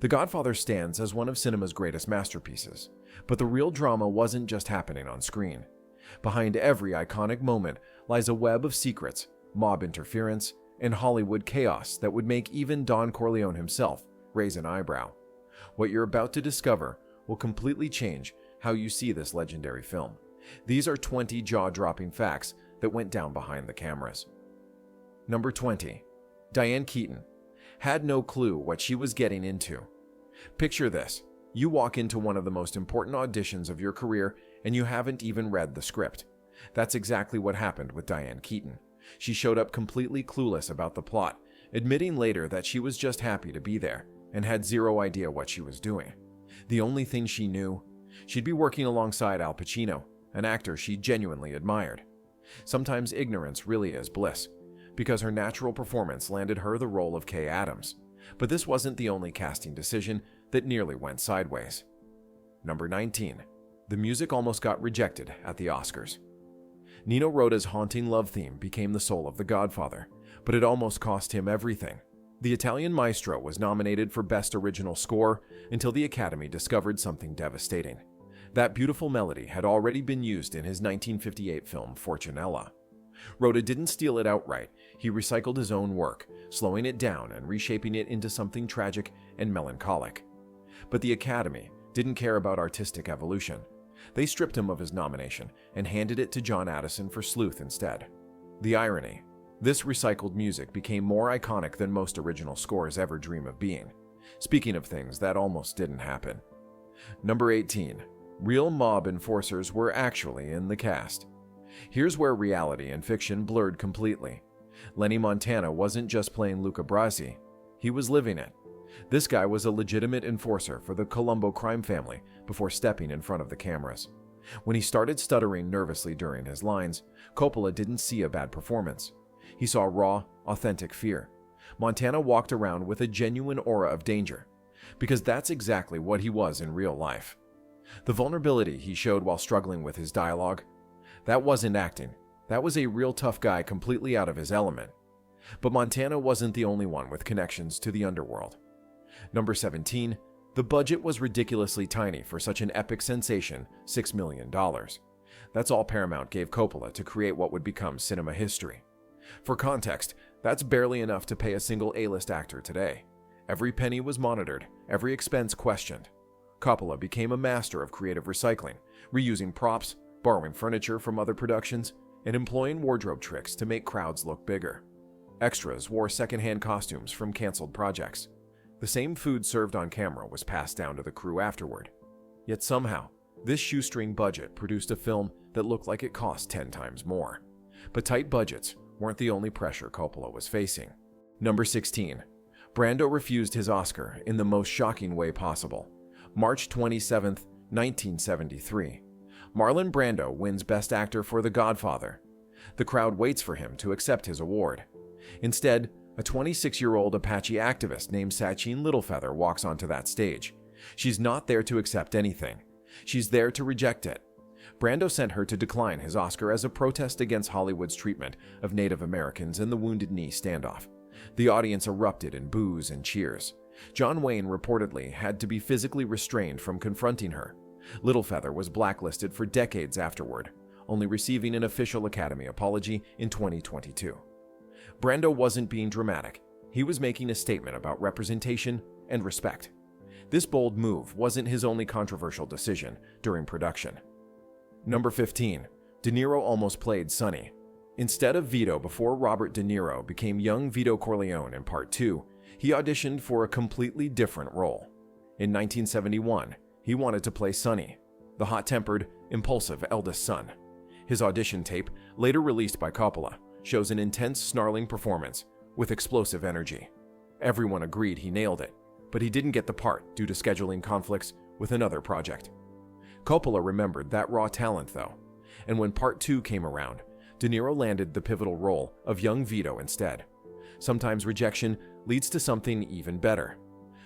The Godfather stands as one of cinema's greatest masterpieces, but the real drama wasn't just happening on screen. Behind every iconic moment lies a web of secrets, mob interference, and Hollywood chaos that would make even Don Corleone himself raise an eyebrow. What you're about to discover will completely change how you see this legendary film. These are 20 jaw-dropping facts that went down behind the cameras. Number 20. Diane Keaton had no clue what she was getting into. Picture this. You walk into one of the most important auditions of your career and you haven't even read the script. That's exactly what happened with Diane Keaton. She showed up completely clueless about the plot, admitting later that she was just happy to be there and had zero idea what she was doing. The only thing she knew, she'd be working alongside Al Pacino, an actor she genuinely admired. Sometimes ignorance really is bliss, because her natural performance landed her the role of Kay Adams. But this wasn't the only casting decision that nearly went sideways. Number 19. The music almost got rejected at the Oscars. Nino Rota's haunting love theme became the soul of The Godfather, but it almost cost him everything. The Italian maestro was nominated for Best Original Score until the Academy discovered something devastating. That beautiful melody had already been used in his 1958 film Fortunella. Rota didn't steal it outright, he recycled his own work, slowing it down and reshaping it into something tragic and melancholic. But the Academy didn't care about artistic evolution. They stripped him of his nomination and handed it to John Addison for Sleuth instead. The irony: this recycled music became more iconic than most original scores ever dream of being. Speaking of things that almost didn't happen. Number 18. Real mob enforcers were actually in the cast. Here's where reality and fiction blurred completely. Lenny Montana wasn't just playing Luca Brasi, he was living it. This guy was a legitimate enforcer for the Colombo crime family before stepping in front of the cameras. When he started stuttering nervously during his lines, Coppola didn't see a bad performance. He saw raw, authentic fear. Montana walked around with a genuine aura of danger, because that's exactly what he was in real life. The vulnerability he showed while struggling with his dialogue, that wasn't acting. That was a real tough guy completely out of his element. But Montana wasn't the only one with connections to the underworld. Number 17. The budget was ridiculously tiny for such an epic sensation, $6 million. That's all Paramount gave Coppola to create what would become cinema history. For context, that's barely enough to pay a single A-list actor today. Every penny was monitored, every expense questioned. Coppola became a master of creative recycling, reusing props, borrowing furniture from other productions, and employing wardrobe tricks to make crowds look bigger. Extras wore secondhand costumes from canceled projects. The same food served on camera was passed down to the crew afterward. Yet somehow, this shoestring budget produced a film that looked like it cost 10 times more. But tight budgets weren't the only pressure Coppola was facing. Number 16. Brando refused his Oscar in the most shocking way possible. March 27, 1973. Marlon Brando wins Best Actor for The Godfather. The crowd waits for him to accept his award. Instead, a 26-year-old Apache activist named Sacheen Littlefeather walks onto that stage. She's not there to accept anything. She's there to reject it. Brando sent her to decline his Oscar as a protest against Hollywood's treatment of Native Americans in the Wounded Knee standoff. The audience erupted in boos and cheers. John Wayne reportedly had to be physically restrained from confronting her. Littlefeather was blacklisted for decades afterward, only receiving an official Academy apology in 2022. Brando wasn't being dramatic. He was making a statement about representation and respect. This bold move wasn't his only controversial decision during production. Number 15. De Niro almost played Sonny. Instead of Vito before Robert De Niro became young Vito Corleone in Part 2, he auditioned for a completely different role. In 1971, he wanted to play Sonny, the hot-tempered, impulsive eldest son. His audition tape, later released by Coppola, shows an intense, snarling performance with explosive energy. Everyone agreed he nailed it, but he didn't get the part due to scheduling conflicts with another project. Coppola remembered that raw talent, though, and when Part 2 came around, De Niro landed the pivotal role of young Vito instead. Sometimes rejection leads to something even better.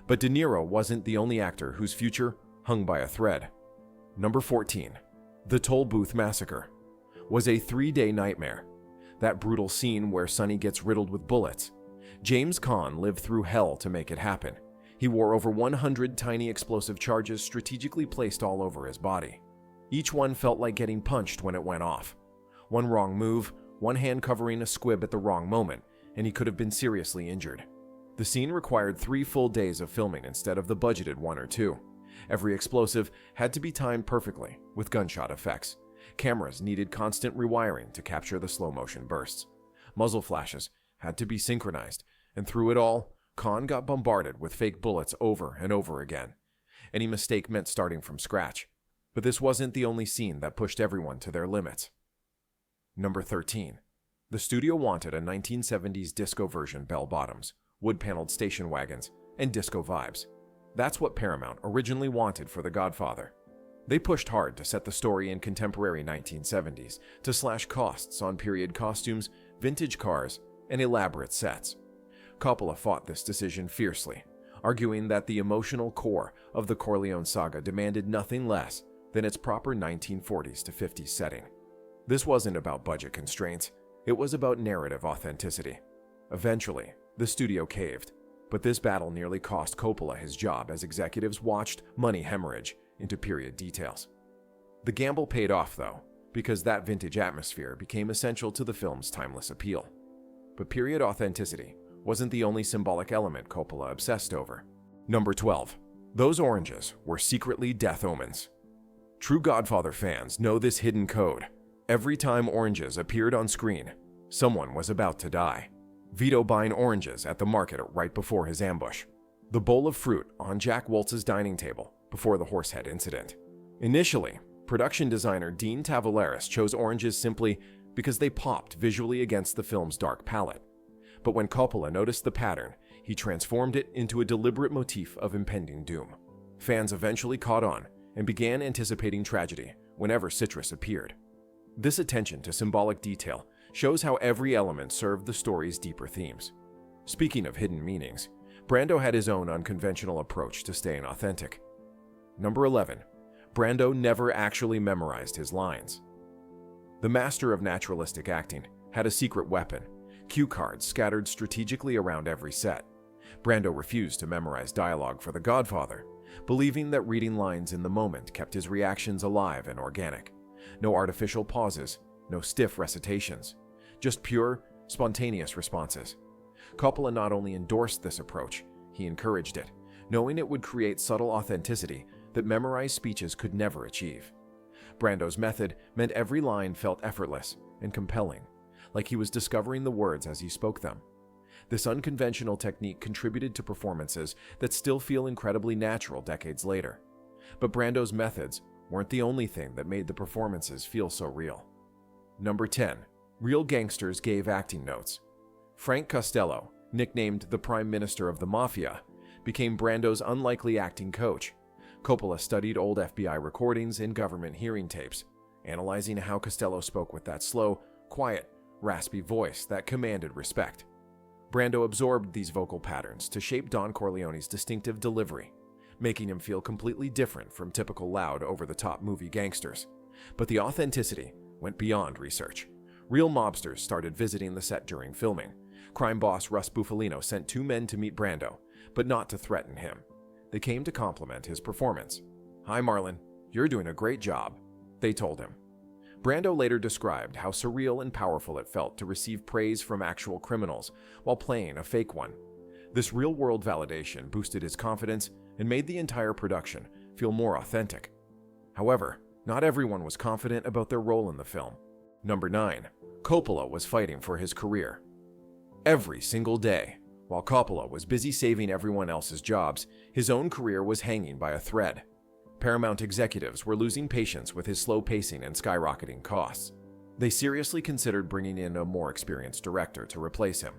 But De Niro wasn't the only actor whose future hung by a thread. Number 14. The Toll Booth Massacre was a 3-day nightmare. That brutal scene where Sonny gets riddled with bullets. James Caan lived through hell to make it happen. He wore over 100 tiny explosive charges strategically placed all over his body. Each one felt like getting punched when it went off. One wrong move, one hand covering a squib at the wrong moment, and he could have been seriously injured. The scene required 3 full days of filming instead of the budgeted 1 or 2. Every explosive had to be timed perfectly, with gunshot effects. Cameras needed constant rewiring to capture the slow-motion bursts. Muzzle flashes had to be synchronized, and through it all, Khan got bombarded with fake bullets over and over again. Any mistake meant starting from scratch. But this wasn't the only scene that pushed everyone to their limits. Number 13. The studio wanted a 1970s disco version bell-bottoms, wood-paneled station wagons, and disco vibes. That's what Paramount originally wanted for The Godfather. They pushed hard to set the story in contemporary 1970s, to slash costs on period costumes, vintage cars, and elaborate sets. Coppola fought this decision fiercely, arguing that the emotional core of the Corleone saga demanded nothing less than its proper 1940s to 50s setting. This wasn't about budget constraints, it was about narrative authenticity. Eventually, the studio caved, but this battle nearly cost Coppola his job as executives watched money hemorrhage into period details. The gamble paid off though, because that vintage atmosphere became essential to the film's timeless appeal. But period authenticity wasn't the only symbolic element Coppola obsessed over. Number 12. Those oranges were secretly death omens. True Godfather fans know this hidden code. Every time oranges appeared on screen, someone was about to die. Vito buying oranges at the market right before his ambush. The bowl of fruit on Jack Woltz's dining table before the horsehead incident. Initially, production designer Dean Tavoularis chose oranges simply because they popped visually against the film's dark palette. But when Coppola noticed the pattern, he transformed it into a deliberate motif of impending doom. Fans eventually caught on and began anticipating tragedy whenever citrus appeared. This attention to symbolic detail shows how every element served the story's deeper themes. Speaking of hidden meanings, Brando had his own unconventional approach to staying authentic. Number 11. Brando never actually memorized his lines. The master of naturalistic acting had a secret weapon, cue cards scattered strategically around every set. Brando refused to memorize dialogue for The Godfather, believing that reading lines in the moment kept his reactions alive and organic. No artificial pauses, no stiff recitations, just pure, spontaneous responses. Coppola not only endorsed this approach, he encouraged it, knowing it would create subtle authenticity that memorized speeches could never achieve. Brando's method meant every line felt effortless and compelling, like he was discovering the words as he spoke them. This unconventional technique contributed to performances that still feel incredibly natural decades later. But Brando's methods weren't the only thing that made the performances feel so real. Number 10. Real gangsters gave acting notes. Frank Costello, nicknamed the Prime Minister of the Mafia, became Brando's unlikely acting coach. Coppola studied old FBI recordings and government hearing tapes, analyzing how Costello spoke with that slow, quiet, raspy voice that commanded respect. Brando absorbed these vocal patterns to shape Don Corleone's distinctive delivery, making him feel completely different from typical loud, over-the-top movie gangsters. But the authenticity went beyond research. Real mobsters started visiting the set during filming. Crime boss Russ Bufalino sent 2 men to meet Brando, but not to threaten him. They came to compliment his performance. "Hi Marlon, you're doing a great job," they told him. Brando later described how surreal and powerful it felt to receive praise from actual criminals while playing a fake one. This real-world validation boosted his confidence and made the entire production feel more authentic. However, not everyone was confident about their role in the film. Number 9. Coppola was fighting for his career. Every single day, while Coppola was busy saving everyone else's jobs, his own career was hanging by a thread. Paramount executives were losing patience with his slow pacing and skyrocketing costs. They seriously considered bringing in a more experienced director to replace him.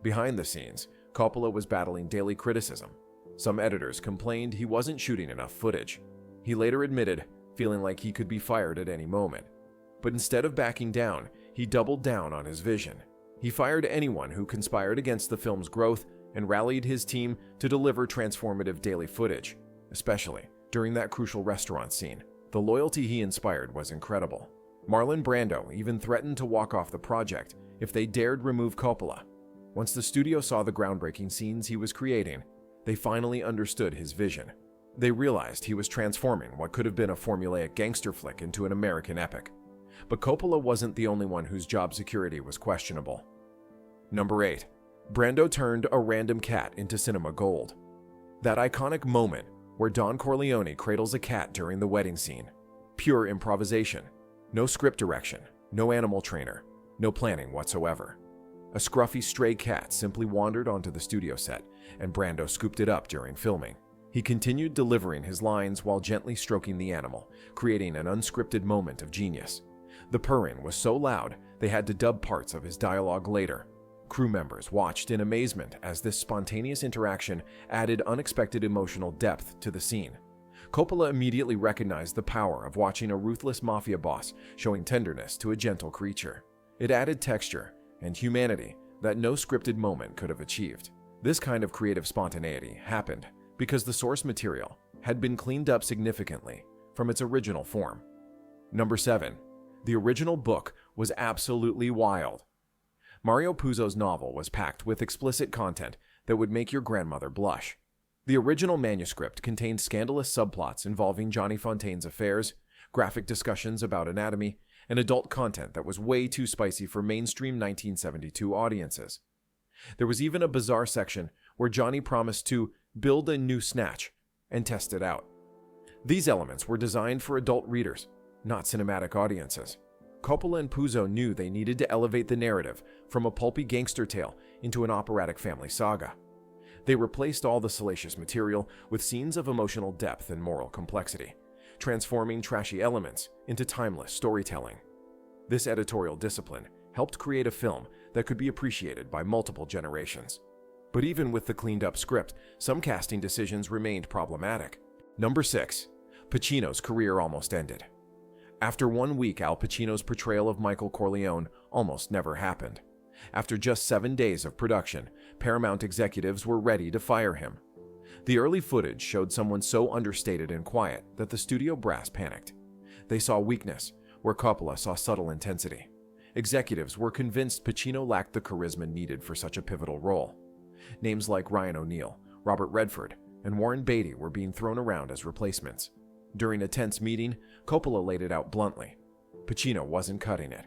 Behind the scenes, Coppola was battling daily criticism. Some editors complained he wasn't shooting enough footage. He later admitted feeling like he could be fired at any moment. But instead of backing down, he doubled down on his vision. He fired anyone who conspired against the film's growth and rallied his team to deliver transformative daily footage, especially during that crucial restaurant scene. The loyalty he inspired was incredible. Marlon Brando even threatened to walk off the project if they dared remove Coppola. Once the studio saw the groundbreaking scenes he was creating, They finally understood his vision. They realized he was transforming what could have been a formulaic gangster flick into an American epic. But Coppola wasn't the only one whose job security was questionable. Number 8. Brando turned a random cat into cinema gold. That iconic moment where Don Corleone cradles a cat during the wedding scene. Pure improvisation. No script direction, no animal trainer, no planning whatsoever. A scruffy stray cat simply wandered onto the studio set, and Brando scooped it up during filming. He continued delivering his lines while gently stroking the animal, creating an unscripted moment of genius. The purring was so loud, they had to dub parts of his dialogue later. Crew members watched in amazement as this spontaneous interaction added unexpected emotional depth to the scene. Coppola immediately recognized the power of watching a ruthless mafia boss showing tenderness to a gentle creature. It added texture and humanity that no scripted moment could have achieved. This kind of creative spontaneity happened because the source material had been cleaned up significantly from its original form. Number 7. The original book was absolutely wild. Mario Puzo's novel was packed with explicit content that would make your grandmother blush. The original manuscript contained scandalous subplots involving Johnny Fontaine's affairs, graphic discussions about anatomy, and adult content that was way too spicy for mainstream 1972 audiences. There was even a bizarre section where Johnny promised to build a new snatch and test it out. These elements were designed for adult readers, not cinematic audiences. Coppola and Puzo knew they needed to elevate the narrative from a pulpy gangster tale into an operatic family saga. They replaced all the salacious material with scenes of emotional depth and moral complexity, transforming trashy elements into timeless storytelling. This editorial discipline helped create a film that could be appreciated by multiple generations. But even with the cleaned-up script, some casting decisions remained problematic. Number 6. Pacino's career almost ended. After 1 week, Al Pacino's portrayal of Michael Corleone almost never happened. After just 7 days of production, Paramount executives were ready to fire him. The early footage showed someone so understated and quiet that the studio brass panicked. They saw weakness where Coppola saw subtle intensity. Executives were convinced Pacino lacked the charisma needed for such a pivotal role. Names like Ryan O'Neal, Robert Redford, and Warren Beatty were being thrown around as replacements. During a tense meeting, Coppola laid it out bluntly. Pacino wasn't cutting it.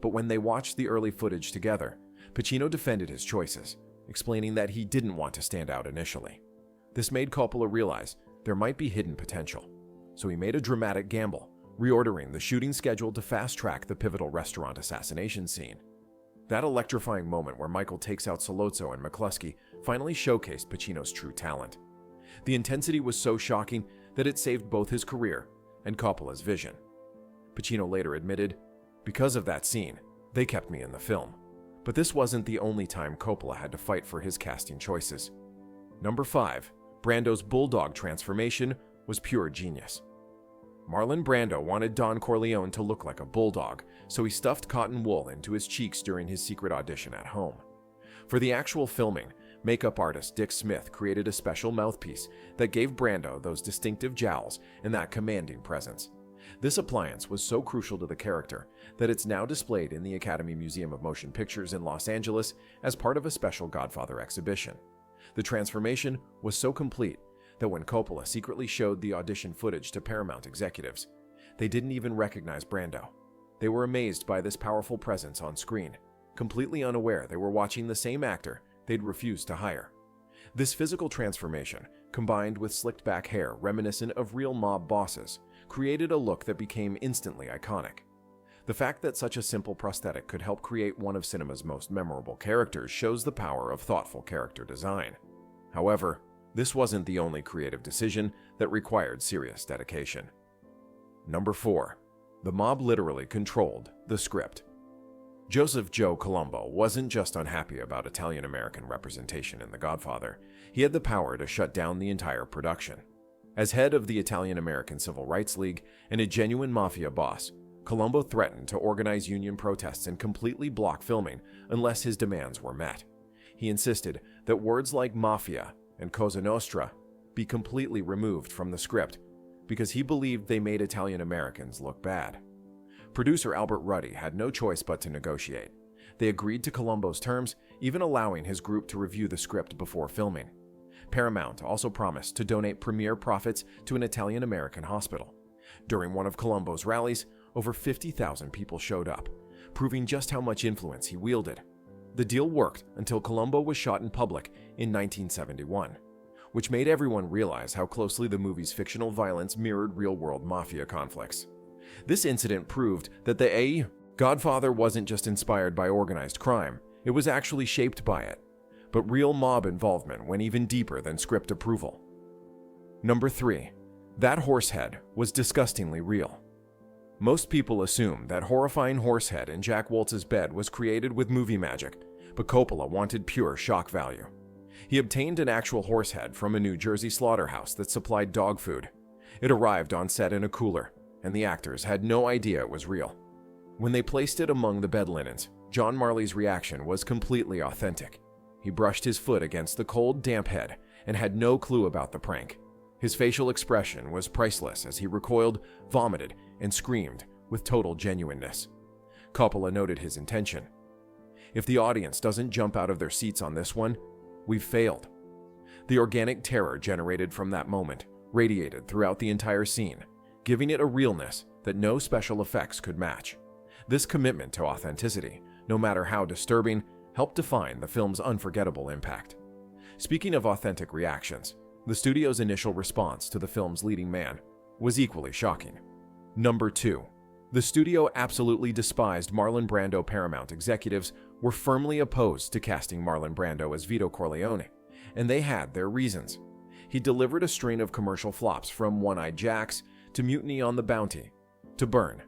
But when they watched the early footage together, Pacino defended his choices, explaining that he didn't want to stand out initially. This made Coppola realize there might be hidden potential. So he made a dramatic gamble, reordering the shooting schedule to fast-track the pivotal restaurant assassination scene. That electrifying moment where Michael takes out Sollozzo and McCluskey finally showcased Pacino's true talent. The intensity was so shocking that it saved both his career and Coppola's vision. Pacino later admitted, "Because of that scene, they kept me in the film." But this wasn't the only time Coppola had to fight for his casting choices. Number 5. Brando's bulldog transformation was pure genius. Marlon Brando wanted Don Corleone to look like a bulldog, so he stuffed cotton wool into his cheeks during his secret audition at home. For the actual filming, makeup artist Dick Smith created a special mouthpiece that gave Brando those distinctive jowls and that commanding presence. This appliance was so crucial to the character that it's now displayed in the Academy Museum of Motion Pictures in Los Angeles as part of a special Godfather exhibition. The transformation was so complete that when Coppola secretly showed the audition footage to Paramount executives, they didn't even recognize Brando. They were amazed by this powerful presence on screen, completely unaware they were watching the same actor they'd refused to hire. This physical transformation, combined with slicked back hair reminiscent of real mob bosses, created a look that became instantly iconic. The fact that such a simple prosthetic could help create one of cinema's most memorable characters shows the power of thoughtful character design. However, this wasn't the only creative decision that required serious dedication. Number 4. The mob literally controlled the script. Joseph Joe Colombo wasn't just unhappy about Italian-American representation in The Godfather. He had the power to shut down the entire production. As head of the Italian-American Civil Rights League and a genuine mafia boss, Colombo threatened to organize union protests and completely block filming unless his demands were met. He insisted that words like mafia and Cosa Nostra be completely removed from the script because he believed they made Italian-Americans look bad. Producer Albert Ruddy had no choice but to negotiate. They agreed to Colombo's terms, even allowing his group to review the script before filming. Paramount also promised to donate premiere profits to an Italian-American hospital. During one of Colombo's rallies, over 50,000 people showed up, proving just how much influence he wielded. The deal worked until Colombo was shot in public in 1971, which made everyone realize how closely the movie's fictional violence mirrored real-world mafia conflicts. This incident proved that the Godfather wasn't just inspired by organized crime, it was actually shaped by it. But real mob involvement went even deeper than script approval. Number 3. That horse head was disgustingly real. Most people assume that horrifying horse head in Jack Woltz's bed was created with movie magic, but Coppola wanted pure shock value. He obtained an actual horse head from a New Jersey slaughterhouse that supplied dog food. It arrived on set in a cooler, and the actors had no idea it was real. When they placed it among the bed linens, John Marley's reaction was completely authentic. He brushed his foot against the cold, damp head and had no clue about the prank. His facial expression was priceless as he recoiled, vomited, and screamed with total genuineness. Coppola noted his intention. If the audience doesn't jump out of their seats on this one, we've failed. The organic terror generated from that moment radiated throughout the entire scene, giving it a realness that no special effects could match. This commitment to authenticity, no matter how disturbing, helped define the film's unforgettable impact. Speaking of authentic reactions, the studio's initial response to the film's leading man was equally shocking. Number 2. The studio absolutely despised Marlon Brando. Paramount executives were firmly opposed to casting Marlon Brando as Vito Corleone, and they had their reasons. He delivered a string of commercial flops from One-Eyed Jacks to Mutiny on the Bounty to Burn.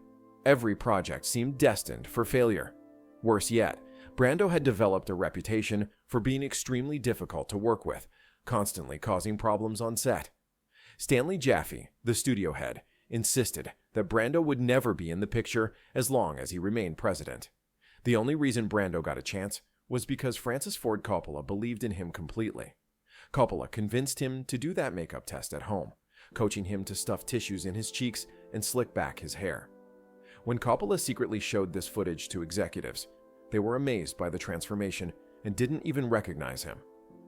Every project seemed destined for failure. Worse yet, Brando had developed a reputation for being extremely difficult to work with, constantly causing problems on set. Stanley Jaffe, the studio head, insisted that Brando would never be in the picture as long as he remained president. The only reason Brando got a chance was because Francis Ford Coppola believed in him completely. Coppola convinced him to do that makeup test at home, coaching him to stuff tissues in his cheeks and slick back his hair. When Coppola secretly showed this footage to executives, they were amazed by the transformation and didn't even recognize him.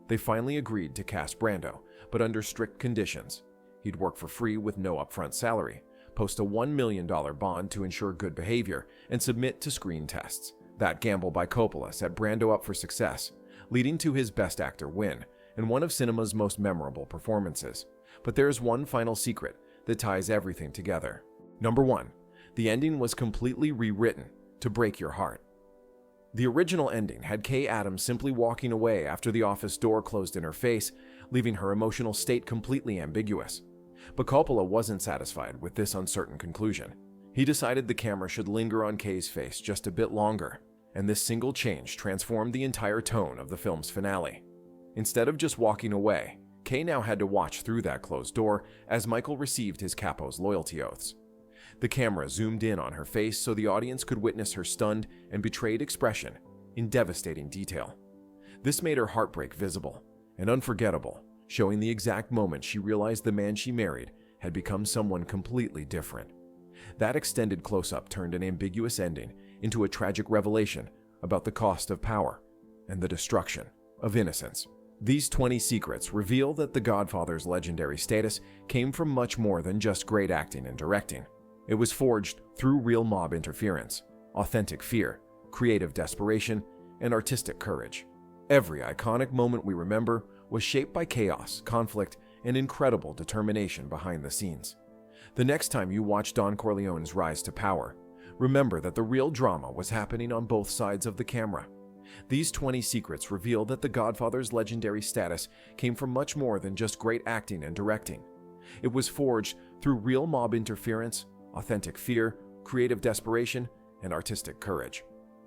They finally agreed to cast Brando, but under strict conditions. He'd work for free with no upfront salary, post a $1 million bond to ensure good behavior, and submit to screen tests. That gamble by Coppola set Brando up for success, leading to his Best Actor win and one of cinema's most memorable performances. But there's one final secret that ties everything together. Number 1. The ending was completely rewritten to break your heart. The original ending had Kay Adams simply walking away after the office door closed in her face, leaving her emotional state completely ambiguous. But Coppola wasn't satisfied with this uncertain conclusion. He decided the camera should linger on Kay's face just a bit longer, and this single change transformed the entire tone of the film's finale. Instead of just walking away, Kay now had to watch through that closed door as Michael received his capo's loyalty oaths. The camera zoomed in on her face so the audience could witness her stunned and betrayed expression in devastating detail. This made her heartbreak visible and unforgettable, showing the exact moment she realized the man she married had become someone completely different. That extended close-up turned an ambiguous ending into a tragic revelation about the cost of power and the destruction of innocence. These 20 secrets reveal that The Godfather's legendary status came from much more than just great acting and directing. It was forged through real mob interference, authentic fear, creative desperation, and artistic courage. Every iconic moment we remember was shaped by chaos, conflict, and incredible determination behind the scenes. The next time you watch Don Corleone's rise to power, remember that the real drama was happening on both sides of the camera. These 20 secrets reveal that The Godfather's legendary status came from much more than just great acting and directing. It was forged through real mob interference, authentic fear, creative desperation, and artistic courage.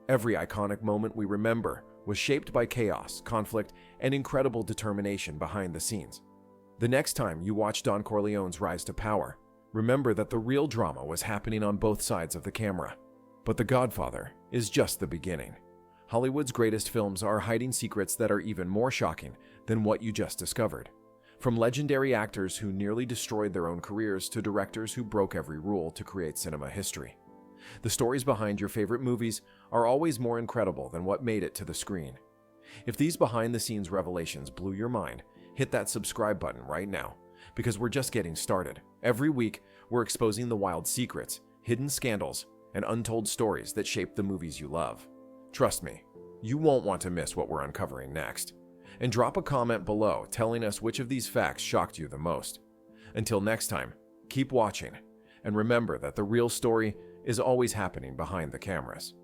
Every iconic moment we remember was shaped by chaos, conflict, and incredible determination behind the scenes. The next time you watch Don Corleone's rise to power, remember that the real drama was happening on both sides of the camera. But The Godfather is just the beginning. Hollywood's greatest films are hiding secrets that are even more shocking than what you just discovered. From legendary actors who nearly destroyed their own careers to directors who broke every rule to create cinema history. The stories behind your favorite movies are always more incredible than what made it to the screen. If these behind-the-scenes revelations blew your mind, hit that subscribe button right now, because we're just getting started. Every week, we're exposing the wild secrets, hidden scandals, and untold stories that shape the movies you love. Trust me, you won't want to miss what we're uncovering next. And drop a comment below telling us which of these facts shocked you the most. Until next time, keep watching, and remember that the real story is always happening behind the cameras.